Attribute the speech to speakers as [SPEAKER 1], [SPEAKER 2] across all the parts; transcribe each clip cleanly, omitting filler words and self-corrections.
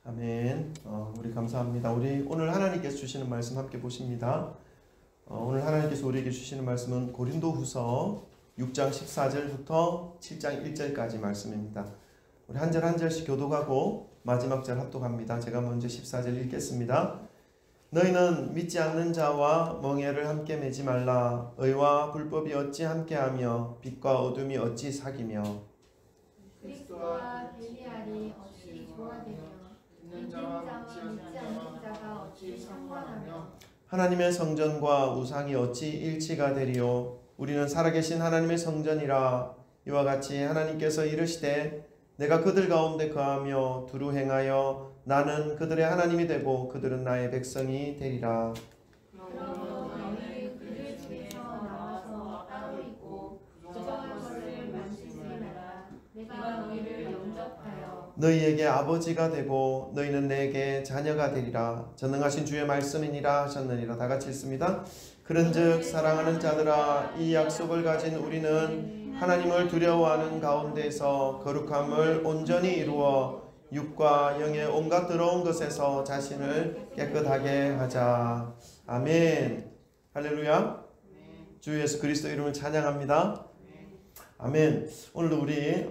[SPEAKER 1] 아멘. 우리 감사합니다. 우리 오늘 하나님께서 주시는 말씀 함께 보십니다. 오늘 하나님께서 우리에게 주시는 말씀은 고린도후서 6장 14절부터 7장 1절까지 말씀입니다. 우리 한 절 한 절씩 교독하고 마지막 절 합독합니다. 제가 먼저 14절 읽겠습니다. 너희는 믿지 않는 자와 멍에를 함께 매지 말라. 의와 불법이 어찌 함께하며 빛과 어둠이 어찌 사귀며
[SPEAKER 2] 그리스도와 벨리알이 어찌 조화되며 믿는 자와 믿지 않는 자가 어찌 상관하며
[SPEAKER 1] 하나님의 성전과 우상이 어찌 일치가 되리요. 우리는 살아계신 하나님의 성전이라. 이와 같이 하나님께서 이르시되 내가 그들 가운데 거하며 두루 행하여 나는 그들의 하나님이 되고 그들은 나의 백성이 되리라.
[SPEAKER 2] 그러므로 너희 그들 중에서 나와서 따로 있고 부정한 것을 만지지 말라. 내가 너희를 영접하여
[SPEAKER 1] 너희에게 아버지가 되고 너희는 내게 자녀가 되리라. 전능하신 주의 말씀이니라 하셨느니라. 다 같이 읽습니다. 그런즉 사랑하는 자들아, 이 약속을 가진 우리는 하나님을 두려워하는 가운데서 거룩함을 온전히 이루어 육과 영의 온갖 더러운 것에서 자신을 깨끗하게 하자. 아멘. 할렐루야. 주 예수 그리스도 이름을 찬양합니다. 아멘. 오늘도 우리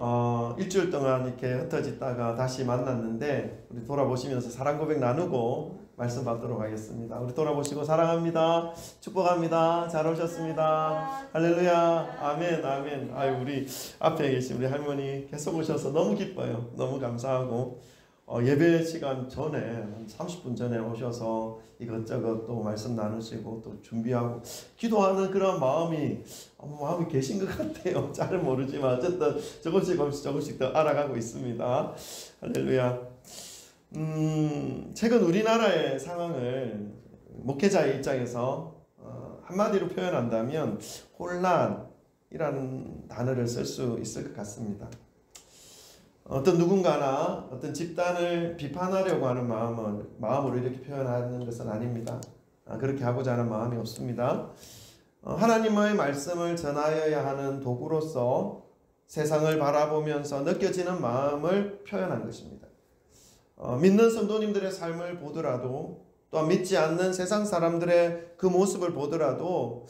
[SPEAKER 1] 일주일 동안 이렇게 흩어졌다가 다시 만났는데 우리 돌아보시면서 사랑 고백 나누고 말씀 받도록 하겠습니다. 우리 돌아보시고 사랑합니다. 축복합니다. 잘 오셨습니다. 할렐루야. 아멘. 아멘. 아유, 우리 앞에 계신 우리 할머니 계속 오셔서 너무 기뻐요. 너무 감사하고 예배 시간 전에 한 30분 전에 오셔서 이것저것 또 말씀 나누시고 또 준비하고 기도하는 그런 마음이 계신 것 같아요. 잘 모르지만 어쨌든 조금씩 더 알아가고 있습니다. 할렐루야. 최근 우리나라의 상황을 목회자의 입장에서 한마디로 표현한다면 혼란이라는 단어를 쓸 수 있을 것 같습니다. 어떤 누군가나 어떤 집단을 비판하려고 하는 마음으로 이렇게 표현하는 것은 아닙니다. 그렇게 하고자 하는 마음이 없습니다. 하나님의 말씀을 전하여야 하는 도구로서 세상을 바라보면서 느껴지는 마음을 표현한 것입니다. 믿는 성도님들의 삶을 보더라도 또한 믿지 않는 세상 사람들의 그 모습을 보더라도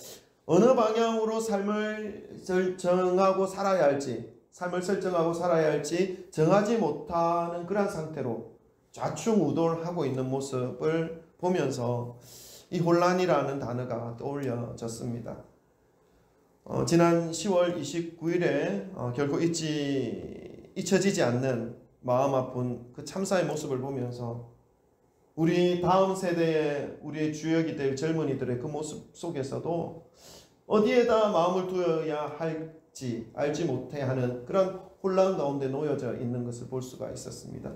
[SPEAKER 1] 어느 방향으로 삶을 정하고 살아야 할지, 삶을 설정하고 살아야 할지 정하지 못하는 그런 상태로 좌충우돌하고 있는 모습을 보면서 이 혼란이라는 단어가 떠올려졌습니다. 지난 10월 29일에 결코 잊혀지지 않는 마음 아픈 그 참사의 모습을 보면서 우리 다음 세대의 우리의 주역이 될 젊은이들의 그 모습 속에서도 어디에다 마음을 두어야 할지 알지 못해 하는 그런 혼란 가운데 놓여져 있는 것을 볼 수가 있었습니다.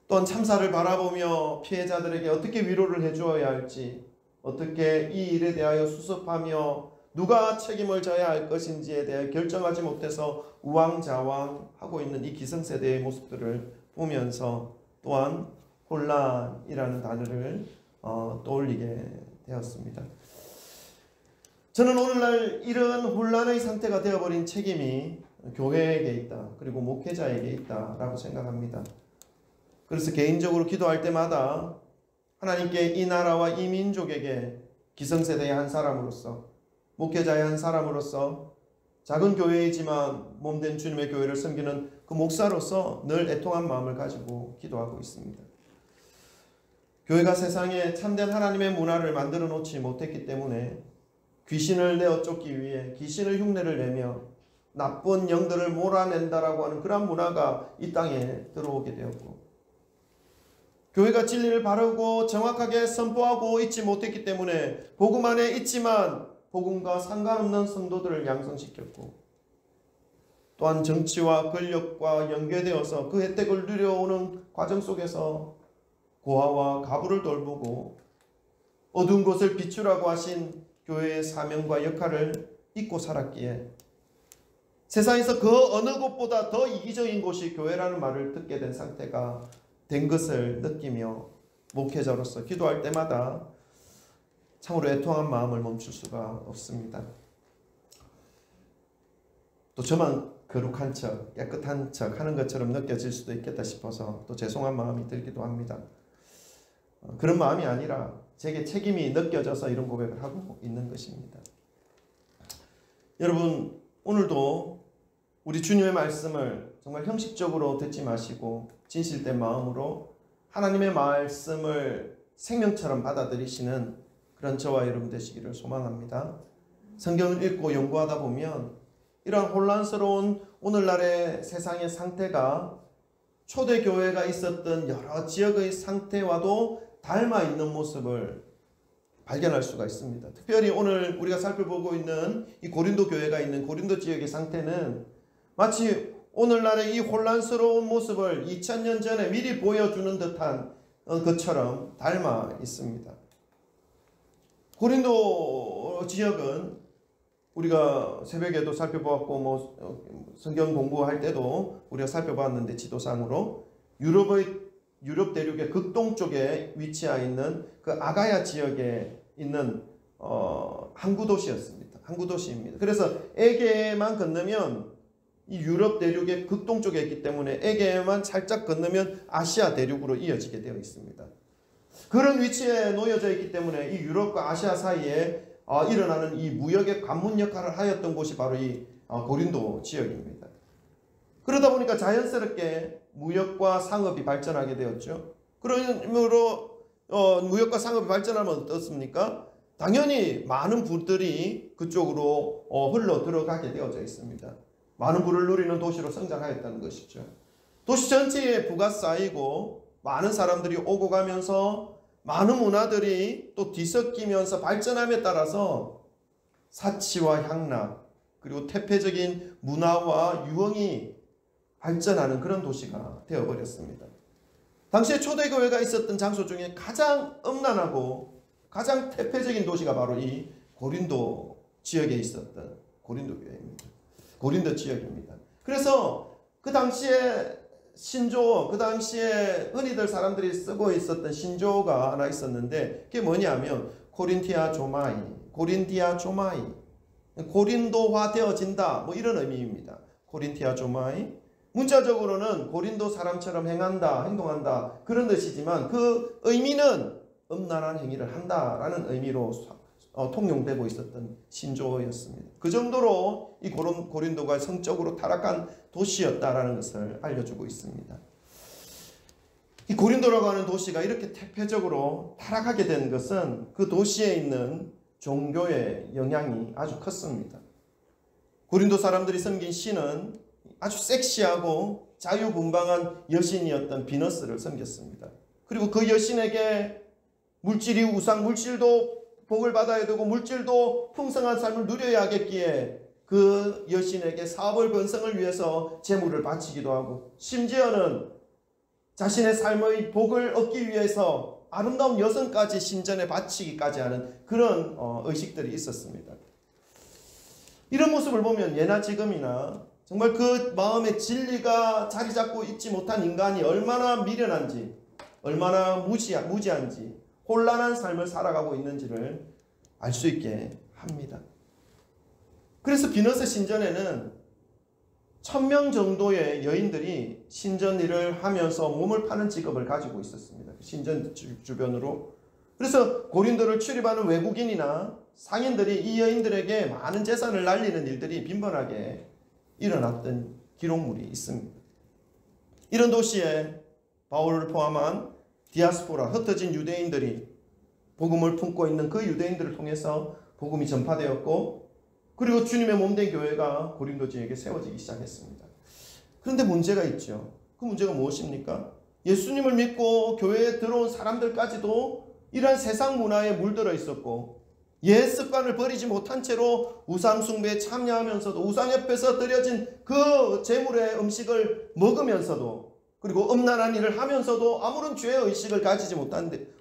[SPEAKER 1] 또한 참사를 바라보며 피해자들에게 어떻게 위로를 해주어야 할지, 어떻게 이 일에 대하여 수습하며 누가 책임을 져야 할 것인지에 대해 결정하지 못해서 우왕좌왕하고 있는 이 기성세대의 모습들을 보면서 또한 혼란이라는 단어를 떠올리게 되었습니다. 저는 오늘날 이런 혼란의 상태가 되어버린 책임이 교회에게 있다, 그리고 목회자에게 있다라고 생각합니다. 그래서 개인적으로 기도할 때마다 하나님께 이 나라와 이 민족에게 기성세대의 한 사람으로서, 목회자의 한 사람으로서, 작은 교회이지만 몸된 주님의 교회를 섬기는 그 목사로서 늘 애통한 마음을 가지고 기도하고 있습니다. 교회가 세상에 참된 하나님의 문화를 만들어 놓지 못했기 때문에 귀신을 내어 쫓기 위해 귀신을 흉내를 내며 나쁜 영들을 몰아낸다라고 하는 그런 문화가 이 땅에 들어오게 되었고, 교회가 진리를 바르고 정확하게 선포하고 있지 못했기 때문에 복음 안에 있지만 복음과 상관없는 성도들을 양성시켰고, 또한 정치와 권력과 연계되어서 그 혜택을 누려오는 과정 속에서 고아와 가부를 돌보고 어두운 곳을 비추라고 하신 교회의 사명과 역할을 잊고 살았기에 세상에서 그 어느 곳보다 더 이기적인 곳이 교회라는 말을 듣게 된 상태가 된 것을 느끼며 목회자로서 기도할 때마다 참으로 애통한 마음을 멈출 수가 없습니다. 또 저만 거룩한 척, 깨끗한 척 하는 것처럼 느껴질 수도 있겠다 싶어서 또 죄송한 마음이 들기도 합니다. 그런 마음이 아니라 제게 책임이 느껴져서 이런 고백을 하고 있는 것입니다. 여러분, 오늘도 우리 주님의 말씀을 정말 형식적으로 듣지 마시고 진실된 마음으로 하나님의 말씀을 생명처럼 받아들이시는 그런 저와 여러분 되시기를 소망합니다. 성경을 읽고 연구하다 보면 이러한 혼란스러운 오늘날의 세상의 상태가 초대교회가 있었던 여러 지역의 상태와도 닮아 있는 모습을 발견할 수가 있습니다. 특별히 오늘 우리가 살펴보고 있는 이 고린도 교회가 있는 고린도 지역의 상태는 마치 오늘날의 이 혼란스러운 모습을 2000년 전에 미리 보여주는 듯한 것처럼 닮아 있습니다. 고린도 지역은 우리가 새벽에도 살펴보았고 성경 공부할 때도 우리가 살펴봤는데 지도상으로 유럽 대륙의 극동쪽에 위치해 있는 그 아가야 지역에 있는 항구 도시였습니다. 항구 도시입니다. 그래서 에게만 건너면 이 유럽 대륙의 극동쪽에 있기 때문에 에게만 살짝 건너면 아시아 대륙으로 이어지게 되어 있습니다. 그런 위치에 놓여져 있기 때문에 이 유럽과 아시아 사이에 일어나는 이 무역의 관문 역할을 하였던 곳이 바로 이 고린도 지역입니다. 그러다 보니까 자연스럽게 무역과 상업이 발전하게 되었죠. 그러므로 무역과 상업이 발전하면 어떻습니까? 당연히 많은 부들이 그쪽으로 흘러 들어가게 되어져 있습니다. 많은 부를 누리는 도시로 성장하였다는 것이죠. 도시 전체에 부가 쌓이고 많은 사람들이 오고 가면서 많은 문화들이 또 뒤섞이면서 발전함에 따라서 사치와 향락 그리고 태폐적인 문화와 유흥이 발전하는 그런 도시가 되어버렸습니다. 당시에 초대교회가 있었던 장소 중에 가장 음란하고 가장 태폐적인 도시가 바로 이 고린도 지역에 있었던 고린도 교회입니다. 고린도 지역입니다. 그래서 그 당시에 신조어, 그 당시에 흔히들 사람들이 쓰고 있었던 신조어가 하나 있었는데 그게 뭐냐면 코린티아 조마이, 고린디아 조마이, 고린도화 되어진다 뭐 이런 의미입니다. 코린티아 조마이. 문자적으로는 고린도 사람처럼 행동한다 그런 뜻이지만 그 의미는 음란한 행위를 한다라는 의미로 통용되고 있었던 신조어였습니다. 그 정도로 이 고린도가 성적으로 타락한 도시였다라는 것을 알려주고 있습니다. 이 고린도라고 하는 도시가 이렇게 태폐적으로 타락하게 된 것은 그 도시에 있는 종교의 영향이 아주 컸습니다. 고린도 사람들이 섬긴 신은 아주 섹시하고 자유분방한 여신이었던 비너스를 섬겼습니다. 그리고 그 여신에게 물질도 복을 받아야 되고 물질도 풍성한 삶을 누려야 하겠기에 그 여신에게 사업을 번성을 위해서 재물을 바치기도 하고 심지어는 자신의 삶의 복을 얻기 위해서 아름다운 여성까지 신전에 바치기까지 하는 그런 의식들이 있었습니다. 이런 모습을 보면 예나 지금이나 정말 그 마음의 진리가 자리 잡고 있지 못한 인간이 얼마나 미련한지 얼마나 무지한지 혼란한 삶을 살아가고 있는지를 알 수 있게 합니다. 그래서 비너스 신전에는 1000명 정도의 여인들이 신전 일을 하면서 몸을 파는 직업을 가지고 있었습니다. 신전 주변으로. 그래서 고린도를 출입하는 외국인이나 상인들이 이 여인들에게 많은 재산을 날리는 일들이 빈번하게 일어났던 기록물이 있습니다. 이런 도시에 바울을 포함한 디아스포라, 흩어진 유대인들이 복음을 품고 있는 그 유대인들을 통해서 복음이 전파되었고 그리고 주님의 몸된 교회가 고린도 지역에 세워지기 시작했습니다. 그런데 문제가 있죠. 그 문제가 무엇입니까? 예수님을 믿고 교회에 들어온 사람들까지도 이러한 세상 문화에 물들어 있었고 옛 습관을 버리지 못한 채로 우상 숭배에 참여하면서도 우상 옆에서 드려진 그 제물의 음식을 먹으면서도 그리고 음란한 일을 하면서도 아무런 죄의 의식을 가지지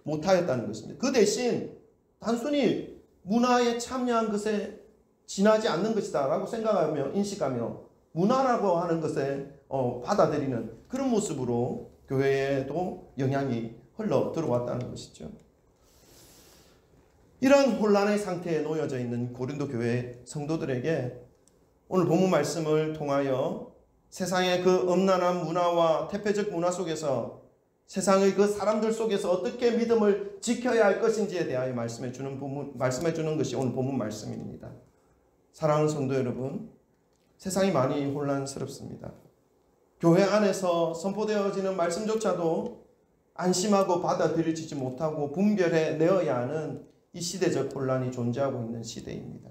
[SPEAKER 1] 못하였다는 것입니다. 그 대신 단순히 문화에 참여한 것에 지나지 않는 것이다 라고 생각하며 인식하며 문화라고 하는 것에 받아들이는 그런 모습으로 교회에도 영향이 흘러 들어왔다는 것이죠. 이런 혼란의 상태에 놓여져 있는 고린도 교회 성도들에게 오늘 본문 말씀을 통하여 세상의 그 엄난한 문화와 태폐적 문화 속에서 세상의 그 사람들 속에서 어떻게 믿음을 지켜야 할 것인지에 대하여 말씀해 주는 것이 오늘 본문 말씀입니다. 사랑하는 성도 여러분, 세상이 많이 혼란스럽습니다. 교회 안에서 선포되어지는 말씀조차도 안심하고 받아들여지지 못하고 분별해 내어야 하는 이 시대적 혼란이 존재하고 있는 시대입니다.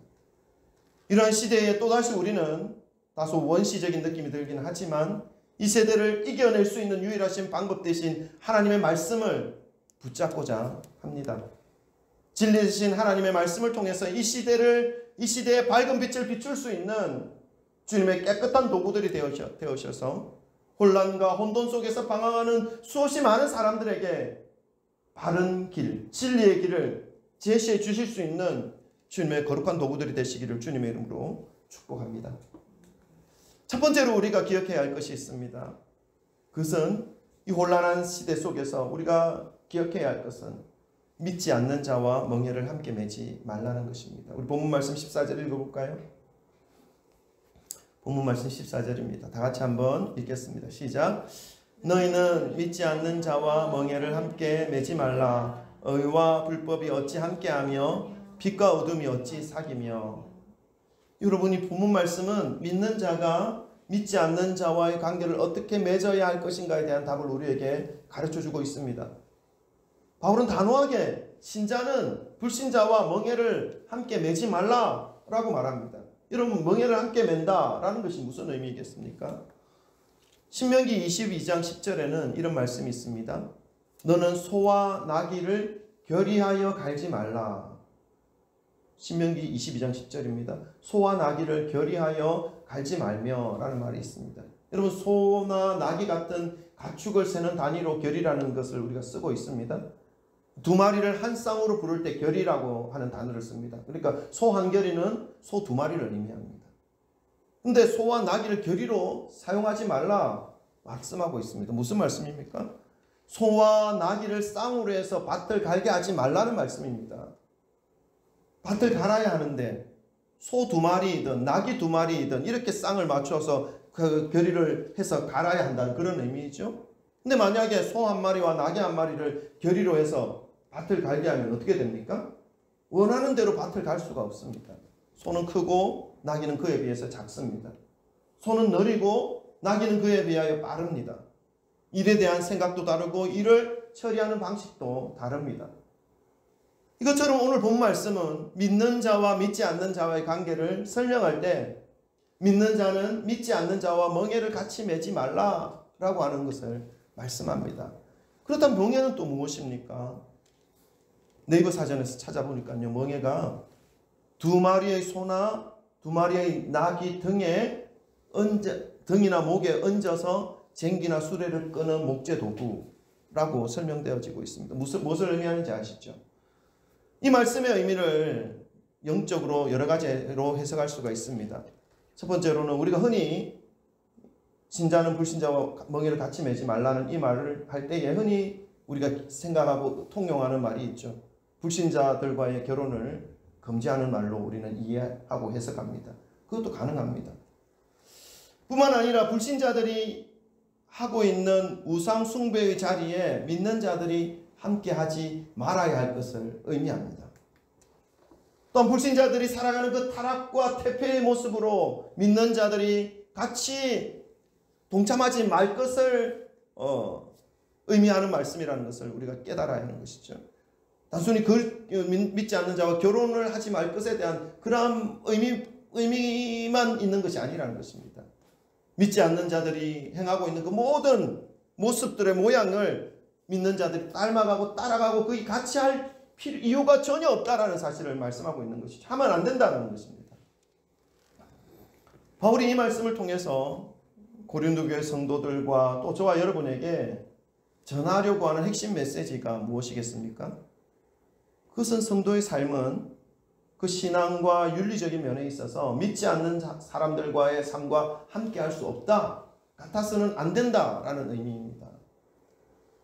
[SPEAKER 1] 이러한 시대에 또다시 우리는 다소 원시적인 느낌이 들기는 하지만 이 세대를 이겨낼 수 있는 유일하신 방법 대신 하나님의 말씀을 붙잡고자 합니다. 진리 되신 하나님의 말씀을 통해서 이 시대의 밝은 빛을 비출 수 있는 주님의 깨끗한 도구들이 되어셔서 혼란과 혼돈 속에서 방황하는 수없이 많은 사람들에게 바른 길, 진리의 길을 제시해 주실 수 있는 주님의 거룩한 도구들이 되시기를 주님의 이름으로 축복합니다. 첫 번째로 우리가 기억해야 할 것이 있습니다. 그것은 이 혼란한 시대 속에서 우리가 기억해야 할 것은 믿지 않는 자와 멍에를 함께 매지 말라는 것입니다. 우리 본문 말씀 14절 읽어볼까요? 본문 말씀 14절입니다. 다 같이 한번 읽겠습니다. 시작. 너희는 믿지 않는 자와 멍에를 함께 매지 말라. 의와 불법이 어찌 함께하며 빛과 어둠이 어찌 사귀며. 여러분이 본문 말씀은 믿는 자가 믿지 않는 자와의 관계를 어떻게 맺어야 할 것인가에 대한 답을 우리에게 가르쳐주고 있습니다. 바울은 단호하게 신자는 불신자와 멍에를 함께 매지 말라라고 말합니다. 여러분, 멍에를 함께 맨다라는 것이 무슨 의미겠습니까? 신명기 22장 10절에는 이런 말씀이 있습니다. 너는 소와 나귀를 결의하여 갈지 말라. 신명기 22장 10절입니다. 소와 나귀를 결의하여 갈지 말며 라는 말이 있습니다. 여러분, 소나 나귀 같은 가축을 세는 단위로 결의라는 것을 우리가 쓰고 있습니다. 두 마리를 한 쌍으로 부를 때 결의라고 하는 단어를 씁니다. 그러니까 소 한 결의는 소 두 마리를 의미합니다. 근데 소와 나귀를 결의로 사용하지 말라 말씀하고 있습니다. 무슨 말씀입니까? 소와 나귀를 쌍으로 해서 밭을 갈게 하지 말라는 말씀입니다. 밭을 갈아야 하는데 소 두 마리이든 나귀 두 마리이든 이렇게 쌍을 맞춰서 그 결의를 해서 갈아야 한다는 그런 의미죠. 근데 만약에 소 한 마리와 나귀 한 마리를 결의로 해서 밭을 갈게 하면 어떻게 됩니까? 원하는 대로 밭을 갈 수가 없습니다. 소는 크고 나귀는 그에 비해서 작습니다. 소는 느리고 나귀는 그에 비하여 빠릅니다. 일에 대한 생각도 다르고 일을 처리하는 방식도 다릅니다. 이것처럼 오늘 본 말씀은 믿는 자와 믿지 않는 자와의 관계를 설명할 때 믿는 자는 믿지 않는 자와 멍에를 같이 매지 말라라고 하는 것을 말씀합니다. 그렇다면 멍에는 또 무엇입니까? 네이버 사전에서 찾아보니까요, 멍에가 두 마리의 소나 두 마리의 나귀 등이나 목에 얹어서 쟁기나 수레를 끄는 목재 도구라고 설명되어지고 있습니다. 무엇을 의미하는지 아시죠? 이 말씀의 의미를 영적으로 여러 가지로 해석할 수가 있습니다. 첫 번째로는 우리가 흔히 신자는 불신자와 멍에를 같이 매지 말라는 이 말을 할 때에 흔히 우리가 생각하고 통용하는 말이 있죠. 불신자들과의 결혼을 금지하는 말로 우리는 이해하고 해석합니다. 그것도 가능합니다. 뿐만 아니라 불신자들이 하고 있는 우상 숭배의 자리에 믿는 자들이 함께 하지 말아야 할 것을 의미합니다. 또한 불신자들이 살아가는 그 타락과 퇴폐의 모습으로 믿는 자들이 같이 동참하지 말 것을 의미하는 말씀이라는 것을 우리가 깨달아야 하는 것이죠. 단순히 믿지 않는 자와 결혼을 하지 말 것에 대한 그러한 의미만 있는 것이 아니라는 것입니다. 믿지 않는 자들이 행하고 있는 그 모든 모습들의 모양을 믿는 자들이 닮아가고 따라가고 거기 같이 할 이유가 전혀 없다라는 사실을 말씀하고 있는 것이죠. 하면 안 된다는 것입니다. 바울이 이 말씀을 통해서 고린도 교회 성도들과 또 저와 여러분에게 전하려고 하는 핵심 메시지가 무엇이겠습니까? 그것은 성도의 삶은 그 신앙과 윤리적인 면에 있어서 믿지 않는 사람들과의 삶과 함께 할 수 없다, 같아서는 안 된다라는 의미입니다.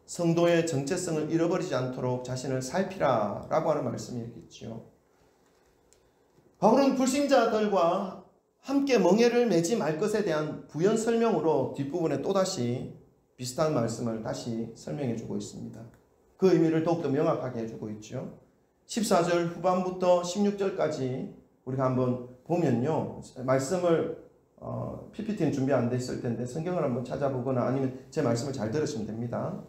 [SPEAKER 1] 성도의 정체성을 잃어버리지 않도록 자신을 살피라라고 하는 말씀이겠지요. 바울은 불신자들과 함께 멍에를 매지 말 것에 대한 부연 설명으로 뒷부분에 또다시 비슷한 말씀을 다시 설명해 주고 있습니다. 그 의미를 더욱더 명확하게 해주고 있죠. 14절 후반부터 16절까지 우리가 한번 보면요. 말씀을 PPT는 준비 안 돼 있을 텐데 성경을 한번 찾아보거나 아니면 제 말씀을 잘 들으시면 됩니다.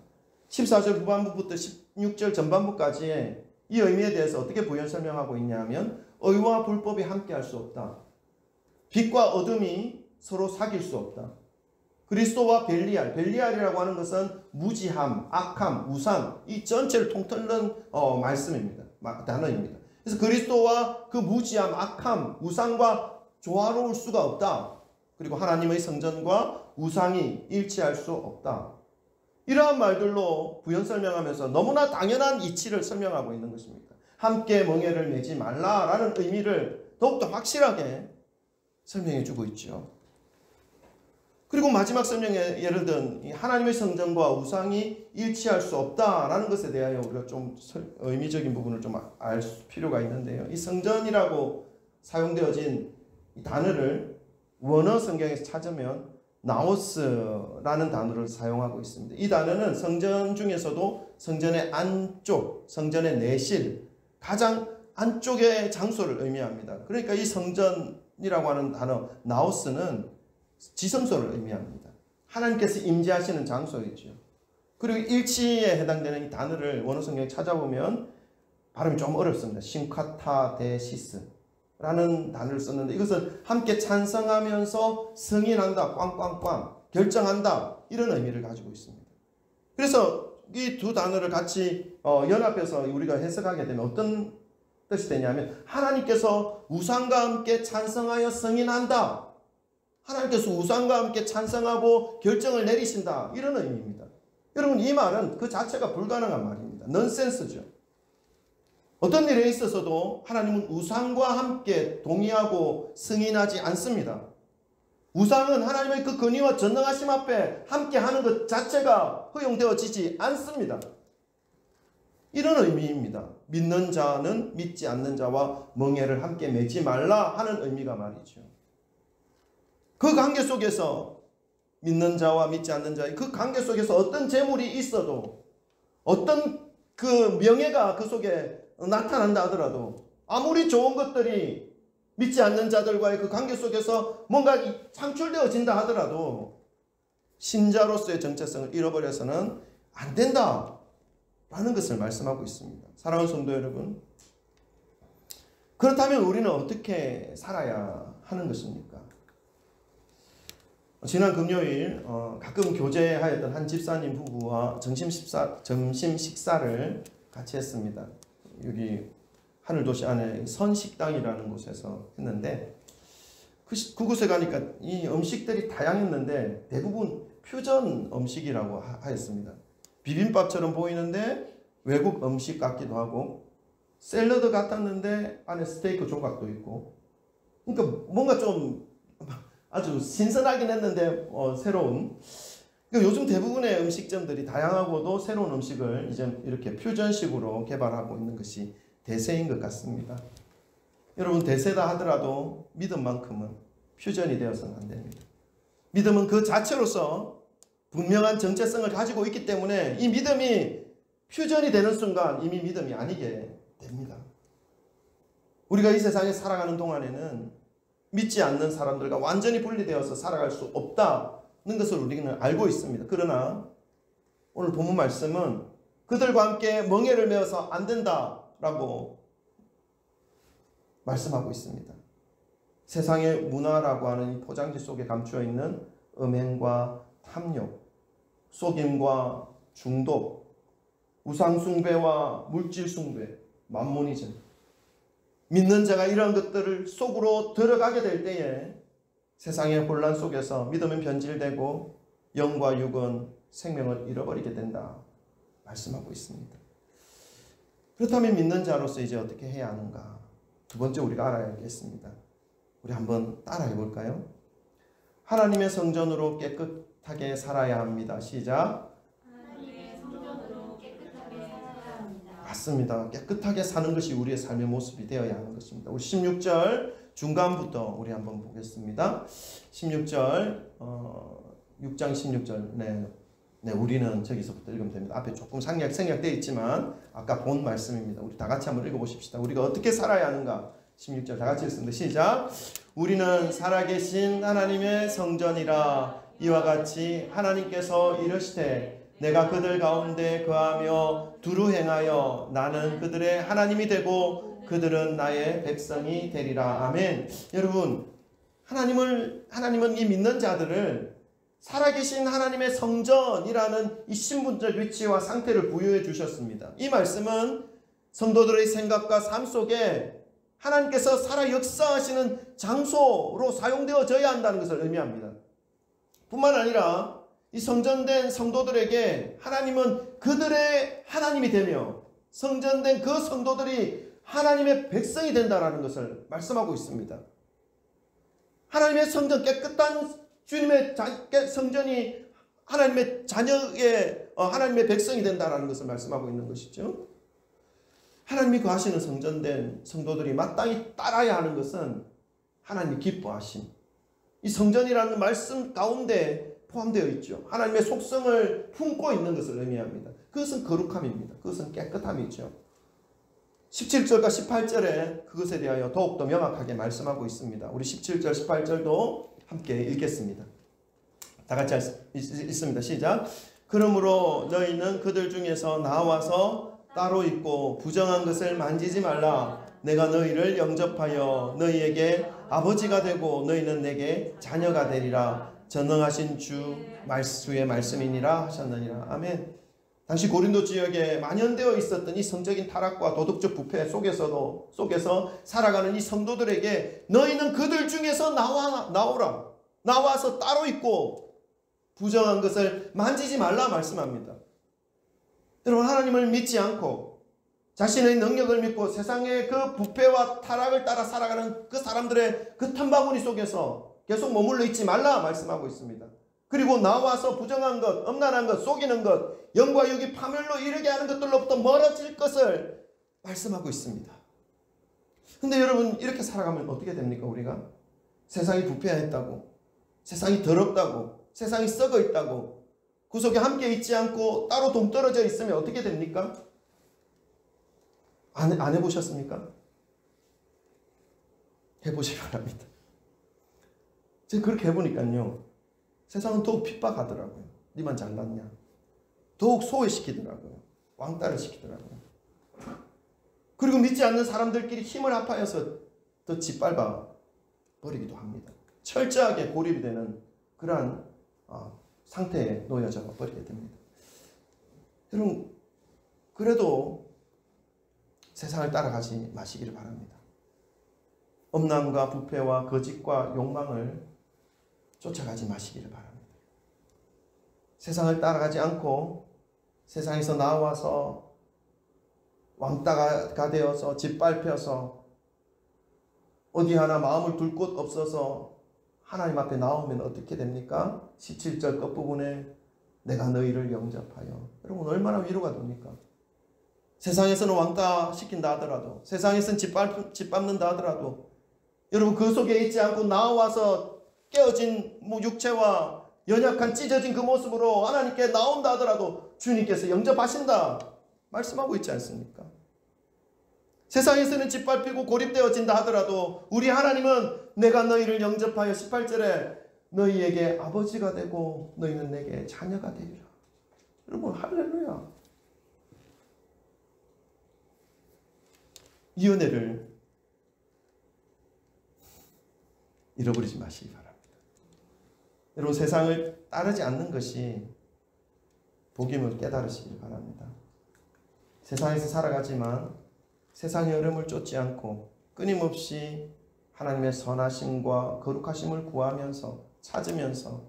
[SPEAKER 1] 14절 후반부부터 16절 전반부까지 이 의미에 대해서 어떻게 부연 설명하고 있냐 하면 의와 불법이 함께할 수 없다. 빛과 어둠이 서로 사귈 수 없다. 그리스도와 벨리알, 벨리알이라고 하는 것은 무지함, 악함, 우상 이 전체를 통틀는 말씀입니다. 단어입니다. 그래서 그리스도와 그 무지함, 악함, 우상과 조화로울 수가 없다. 그리고 하나님의 성전과 우상이 일치할 수 없다. 이러한 말들로 부연 설명하면서 너무나 당연한 이치를 설명하고 있는 것입니다. 함께 멍에를 매지 말라라는 의미를 더욱더 확실하게 설명해 주고 있죠. 그리고 마지막 설명에 예를 든 하나님의 성전과 우상이 일치할 수 없다라는 것에 대하여 우리가 좀 의미적인 부분을 좀 알 필요가 있는데요. 이 성전이라고 사용되어진 이 단어를 원어 성경에서 찾으면 나오스라는 단어를 사용하고 있습니다. 이 단어는 성전 중에서도 성전의 안쪽, 성전의 내실, 가장 안쪽의 장소를 의미합니다. 그러니까 이 성전이라고 하는 단어 나오스는 지성소를 의미합니다. 하나님께서 임재하시는 장소이죠. 그리고 일치에 해당되는 이 단어를 원어 성경에 찾아보면 발음이 좀 어렵습니다. 신카타데시스라는 단어를 썼는데 이것은 함께 찬성하면서 승인한다, 꽝꽝꽝 결정한다 이런 의미를 가지고 있습니다. 그래서 이 두 단어를 같이 연합해서 우리가 해석하게 되면 어떤 뜻이 되냐면 하나님께서 우상과 함께 찬성하여 승인한다. 하나님께서 우상과 함께 찬성하고 결정을 내리신다. 이런 의미입니다. 여러분 이 말은 그 자체가 불가능한 말입니다. 넌센스죠. 어떤 일에 있어서도 하나님은 우상과 함께 동의하고 승인하지 않습니다. 우상은 하나님의 그 권위와 전능하심 앞에 함께 하는 것 자체가 허용되어지지 않습니다. 이런 의미입니다. 믿는 자는 믿지 않는 자와 멍에를 함께 매지 말라 하는 의미가 말이죠. 그 관계 속에서 믿는 자와 믿지 않는 자의 그 관계 속에서 어떤 재물이 있어도 어떤 그 명예가 그 속에 나타난다 하더라도 아무리 좋은 것들이 믿지 않는 자들과의 그 관계 속에서 뭔가 창출되어진다 하더라도 신자로서의 정체성을 잃어버려서는 안 된다 라는 것을 말씀하고 있습니다. 사랑하는 성도 여러분, 그렇다면 우리는 어떻게 살아야 하는 것입니까? 지난 금요일 가끔 교제하였던 한 집사님 부부와 점심 식사를 같이 했습니다. 여기 하늘도시 안에 선식당이라는 곳에서 했는데 그곳에 가니까 이 음식들이 다양했는데 대부분 퓨전 음식이라고 하였습니다. 비빔밥처럼 보이는데 외국 음식 같기도 하고 샐러드 같았는데 안에 스테이크 조각도 있고 그러니까 뭔가 좀 아주 신선하긴 했는데 새로운 그러니까 요즘 대부분의 음식점들이 다양하고도 새로운 음식을 이제 이렇게 퓨전식으로 개발하고 있는 것이 대세인 것 같습니다. 여러분 대세다 하더라도 믿음만큼은 퓨전이 되어서는 안 됩니다. 믿음은 그 자체로서 분명한 정체성을 가지고 있기 때문에 이 믿음이 퓨전이 되는 순간 이미 믿음이 아니게 됩니다. 우리가 이 세상에 살아가는 동안에는 믿지 않는 사람들과 완전히 분리되어서 살아갈 수 없다는 것을 우리는 알고 있습니다. 그러나 오늘 본문 말씀은 그들과 함께 멍에를 메어서 안 된다라고 말씀하고 있습니다. 세상의 문화라고 하는 이 포장지 속에 감추어 있는 음행과 탐욕, 속임과 중독, 우상숭배와 물질숭배, 만모니즘. 믿는 자가 이러한 것들을 속으로 들어가게 될 때에 세상의 혼란 속에서 믿음은 변질되고 영과 육은 생명을 잃어버리게 된다. 말씀하고 있습니다. 그렇다면 믿는 자로서 이제 어떻게 해야 하는가? 두 번째 우리가 알아야겠습니다. 우리 한번 따라해 볼까요? 하나님의 성전으로 깨끗하게 살아야 합니다. 시작.
[SPEAKER 2] 하나님의 성전으로 깨끗하게 살아야 합니다.
[SPEAKER 1] 맞습니다. 깨끗하게 사는 것이 우리의 삶의 모습이 되어야 하는 것입니다. 우리 16절 중간부터 우리 한번 보겠습니다. 16절 6장 16절 네, 우리는 저기서부터 읽으면 됩니다. 앞에 조금 생략되어 있지만 아까 본 말씀입니다. 우리 다 같이 한번 읽어보십시다. 우리가 어떻게 살아야 하는가? 16절 다 같이 읽습니다. 시작. 우리는 살아계신 하나님의 성전이라. 이와 같이 하나님께서 이르시되 내가 그들 가운데 거하며 두루 행하여 나는 그들의 하나님이 되고 그들은 나의 백성이 되리라. 아멘. 여러분, 하나님은 이 믿는 자들을 살아계신 하나님의 성전이라는 이 신분적 위치와 상태를 부여해 주셨습니다. 이 말씀은 성도들의 생각과 삶 속에 하나님께서 살아 역사하시는 장소로 사용되어져야 한다는 것을 의미합니다. 뿐만 아니라 이 성전된 성도들에게 하나님은 그들의 하나님이 되며 성전된 그 성도들이 하나님의 백성이 된다는 것을 말씀하고 있습니다. 하나님의 성전, 깨끗한 주님의 성전이 하나님의 자녀의 하나님의 백성이 된다는 것을 말씀하고 있는 것이죠. 하나님이 거하시는 성전된 성도들이 마땅히 따라야 하는 것은 하나님이 기뻐하심, 이 성전이라는 말씀 가운데 포함되어 있죠. 하나님의 속성을 품고 있는 것을 의미합니다. 그것은 거룩함입니다. 그것은 깨끗함이죠. 17절과 18절에 그것에 대하여 더욱더 명확하게 말씀하고 있습니다. 우리 17절 18절도 함께 읽겠습니다. 다 같이 읽습니다. 시작. 그러므로 너희는 그들 중에서 나와서 따로 있고 부정한 것을 만지지 말라. 내가 너희를 영접하여 너희에게 아버지가 되고 너희는 내게 자녀가 되리라. 전능하신 주의 말씀이니라 하셨느니라. 아멘. 당시 고린도 지역에 만연되어 있었던 이 성적인 타락과 도덕적 부패 속에서 살아가는 이 성도들에게 너희는 그들 중에서 나오라. 나와서 따로 있고 부정한 것을 만지지 말라 말씀합니다. 여러분, 하나님을 믿지 않고 자신의 능력을 믿고 세상의 그 부패와 타락을 따라 살아가는 그 사람들의 그 탐바구니 속에서 계속 머물러 있지 말라 말씀하고 있습니다. 그리고 나와서 부정한 것, 음란한 것, 속이는 것, 영과 육이 파멸로 이르게 하는 것들로부터 멀어질 것을 말씀하고 있습니다. 근데 여러분, 이렇게 살아가면 어떻게 됩니까? 우리가 세상이 부패했다고, 세상이 더럽다고, 세상이 썩어 있다고, 그 속에 함께 있지 않고 따로 동떨어져 있으면 어떻게 됩니까? 안 해보셨습니까? 해보시기 바랍니다. 제가 그렇게 해보니까요, 세상은 더욱 핍박하더라고요. 니만 잘났냐, 더욱 소외시키더라고요. 왕따를 시키더라고요. 그리고 믿지 않는 사람들끼리 힘을 합하여서 더 짓밟아 버리기도 합니다. 철저하게 고립이 되는 그러한 상태에 놓여져 버리게 됩니다. 여러분, 그래도 세상을 따라가지 마시기를 바랍니다. 엄난과 부패와 거짓과 욕망을 쫓아가지 마시기를 바랍니다. 세상을 따라가지 않고 세상에서 나와서 왕따가 되어서 짓밟혀서 어디 하나 마음을 둘 곳 없어서 하나님 앞에 나오면 어떻게 됩니까? 17절 끝부분에 내가 너희를 영접하여. 여러분, 얼마나 위로가 됩니까? 세상에서는 왕따 시킨다 하더라도, 세상에서는 짓밟는다 하더라도, 여러분, 그 속에 있지 않고 나와서 깨어진 육체와 연약한 찢어진 그 모습으로 하나님께 나온다 하더라도 주님께서 영접하신다 말씀하고 있지 않습니까? 세상에서는 짓밟히고 고립되어진다 하더라도 우리 하나님은 내가 너희를 영접하여 18절에 너희에게 아버지가 되고 너희는 내게 자녀가 되리라. 여러분, 할렐루야. 이 은혜를 잃어버리지 마시기 바랍니다. 여러분, 세상을 따르지 않는 것이 복임을 깨달으시길 바랍니다. 세상에서 살아가지만 세상의 흐름을 쫓지 않고 끊임없이 하나님의 선하심과 거룩하심을 구하면서 찾으면서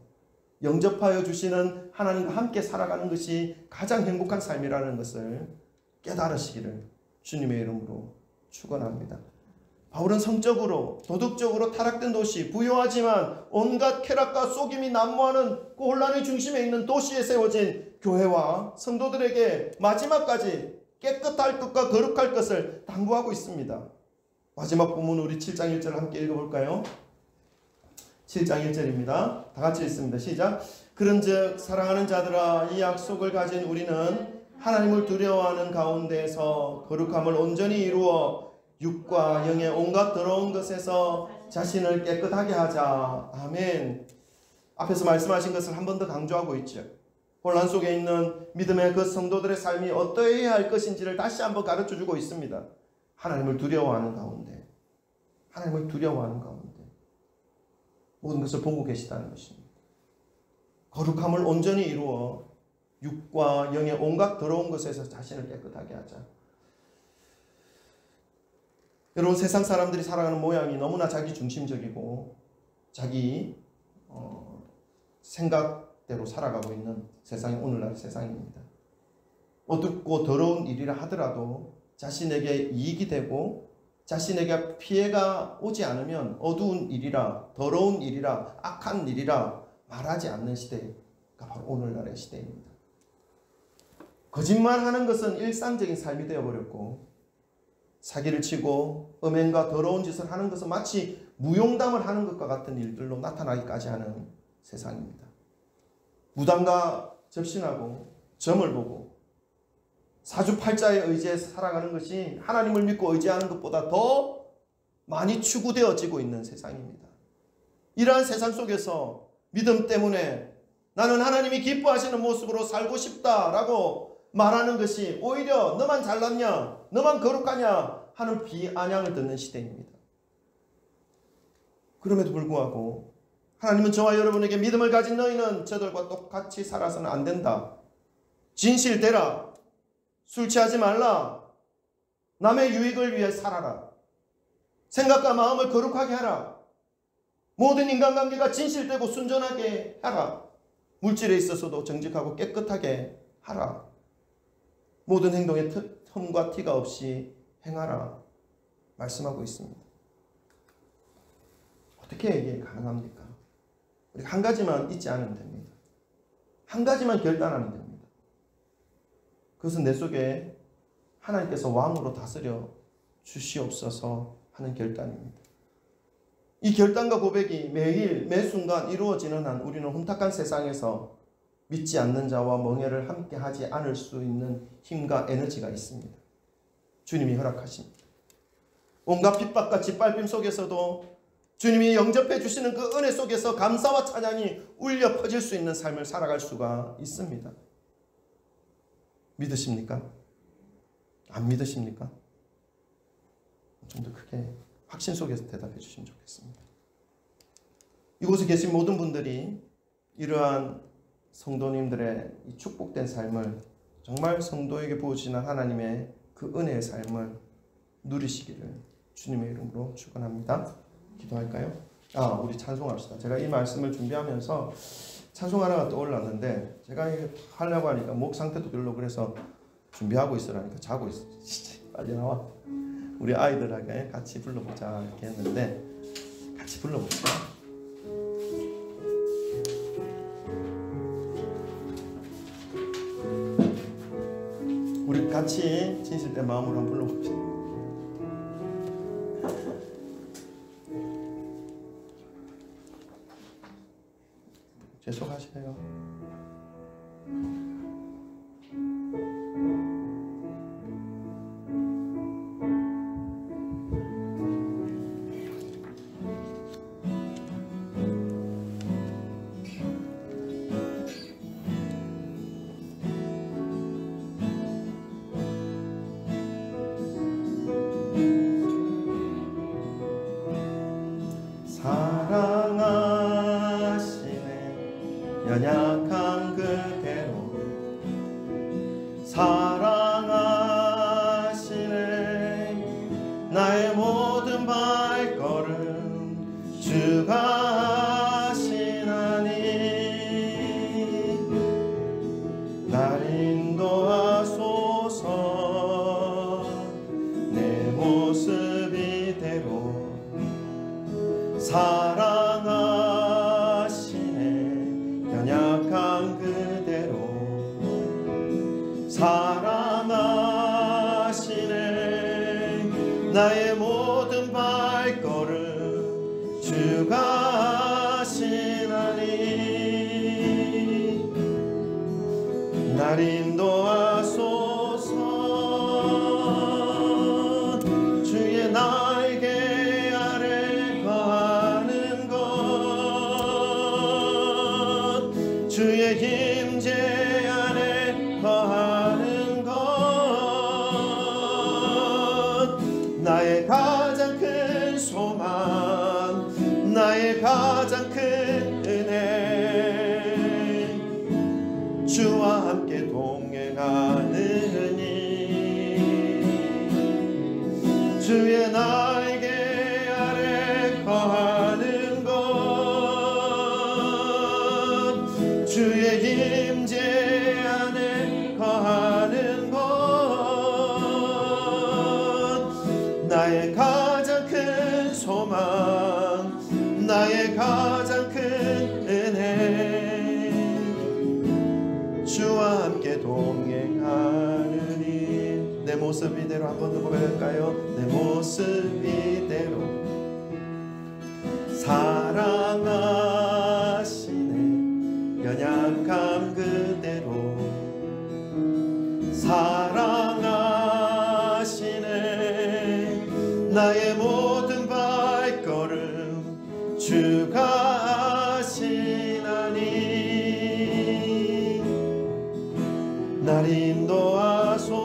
[SPEAKER 1] 영접하여 주시는 하나님과 함께 살아가는 것이 가장 행복한 삶이라는 것을 깨달으시기를 주님의 이름으로 축원합니다. 바울은 성적으로 도덕적으로 타락된 도시, 부유하지만 온갖 쾌락과 속임이 난무하는 그 혼란의 중심에 있는 도시에 세워진 교회와 성도들에게 마지막까지 깨끗할 것과 거룩할 것을 당부하고 있습니다. 마지막 부분 우리 7장 1절을 함께 읽어볼까요? 7장 1절입니다. 다 같이 읽습니다. 시작. 그런즉 사랑하는 자들아 이 약속을 가진 우리는 하나님을 두려워하는 가운데서 거룩함을 온전히 이루어 육과 영의 온갖 더러운 것에서 자신을 깨끗하게 하자. 아멘. 앞에서 말씀하신 것을 한 번 더 강조하고 있죠. 혼란 속에 있는 믿음의 그 성도들의 삶이 어떠해야 할 것인지를 다시 한번 가르쳐주고 있습니다. 하나님을 두려워하는 가운데, 하나님을 두려워하는 가운데 모든 것을 보고 계시다는 것입니다. 거룩함을 온전히 이루어 육과 영의 온갖 더러운 것에서 자신을 깨끗하게 하자. 여러분, 세상 사람들이 살아가는 모양이 너무나 자기 중심적이고 자기 생각대로 살아가고 있는 세상이 오늘날 세상입니다. 어둡고 더러운 일이라 하더라도 자신에게 이익이 되고 자신에게 피해가 오지 않으면 어두운 일이라, 더러운 일이라, 악한 일이라 말하지 않는 시대가 바로 오늘날의 시대입니다. 거짓말하는 것은 일상적인 삶이 되어버렸고 사기를 치고 음행과 더러운 짓을 하는 것은 마치 무용담을 하는 것과 같은 일들로 나타나기까지 하는 세상입니다. 무당과 접신하고 점을 보고 사주팔자에 의지해서 살아가는 것이 하나님을 믿고 의지하는 것보다 더 많이 추구되어지고 있는 세상입니다. 이러한 세상 속에서 믿음 때문에 나는 하나님이 기뻐하시는 모습으로 살고 싶다라고 말하는 것이 오히려 너만 잘났냐, 너만 거룩하냐 하는 비아냥을 듣는 시대입니다. 그럼에도 불구하고 하나님은 저와 여러분에게 믿음을 가진 너희는 저들과 똑같이 살아서는 안 된다. 진실되라. 술 취하지 말라. 남의 유익을 위해 살아라. 생각과 마음을 거룩하게 하라. 모든 인간관계가 진실되고 순전하게 하라. 물질에 있어서도 정직하고 깨끗하게 하라. 모든 행동에 틈과 티가 없이 행하라. 말씀하고 있습니다. 어떻게 이게 가능합니까? 우리 한 가지만 잊지 않으면 됩니다. 한 가지만 결단하면 됩니다. 그것은 내 속에 하나님께서 왕으로 다스려 주시옵소서 하는 결단입니다. 이 결단과 고백이 매일 매 순간 이루어지는 한 우리는 혼탁한 세상에서 믿지 않는 자와 멍해를 함께 하지 않을 수 있는 힘과 에너지가 있습니다. 주님이 허락하십니다. 온갖 핍박과 짓밟힘 속에서도 주님이 영접해 주시는 그 은혜 속에서 감사와 찬양이 울려 퍼질 수 있는 삶을 살아갈 수가 있습니다. 믿으십니까? 안 믿으십니까? 좀 더 크게 확신 속에서 대답해 주시면 좋겠습니다. 이곳에 계신 모든 분들이 이러한 성도님들의 이 축복된 삶을 정말 성도에게 부어주시는 하나님의 그 은혜의 삶을 누리시기를 주님의 이름으로 축원합니다. 기도할까요? 우리 찬송합시다. 제가 이 말씀을 준비하면서 찬송 하나가 떠올랐는데 제가 이게 하려고 하니까 목 상태도 별로 그래서 준비하고 있으라니까 자고 있어. 진짜 빨리 나와. 우리 아이들하고 같이 불러보자 이렇게 했는데 같이 불러보자. 우리 같이 진실된 마음으로 한번 불러봅시다. 계속하세요. 연약한 그대로 사랑하시네. 나의 모든 발걸음 주가 하시나니 날 인도하소서. 내 모습 이대로 연약한 그대로 사랑하시네. 나의 모든 발걸음 주가 하시나니 날 인도하소서 주의 날개 아래 거하는 것 주의 임재 안에 거하는 것 나의 가장 큰 소망 나의 가장 큰 은혜 주와 함께 동행하느니 주의 날개 아래 거하는 것 주의 임재 안에 거하는 것 나의 가장 큰 소망 나의 가장 큰 은혜 주와 함께 동행하느니 내 모습 이대로 한 번 더 고백할까요? 내 모습 이대로 사랑하시네 연약함 그대로 사랑하시네 나의 모든 발걸음 주가 하시나니 날 인도하소서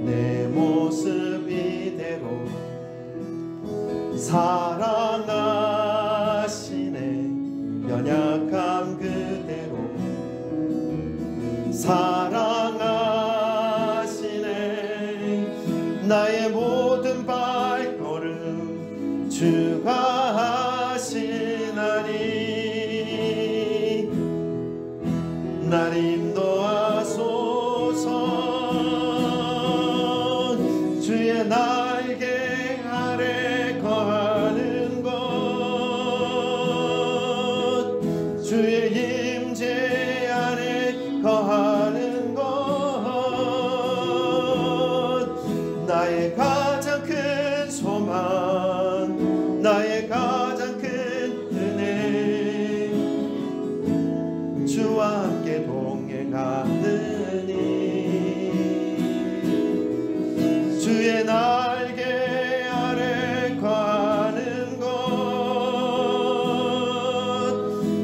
[SPEAKER 1] 내 모습 이대로 사랑하시네 연약함 그대로 사랑하시네 나의 모든 발걸음 주가 하시나니 날 인도하소서 주의 날개 아래 거하는 것 주의 임재 안에 거하는 것 나의 가장 큰 소망 나의 가장 큰 은혜 주와 함께 동행하느니 주의 날개 아래 거하는 것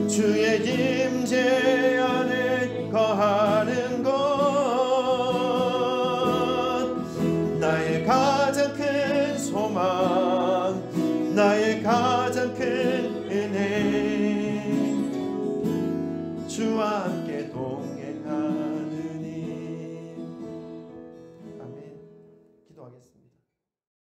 [SPEAKER 1] 주의 임재 안에 거하는 것 나의 가장 큰 소망 나의 가장 큰 은혜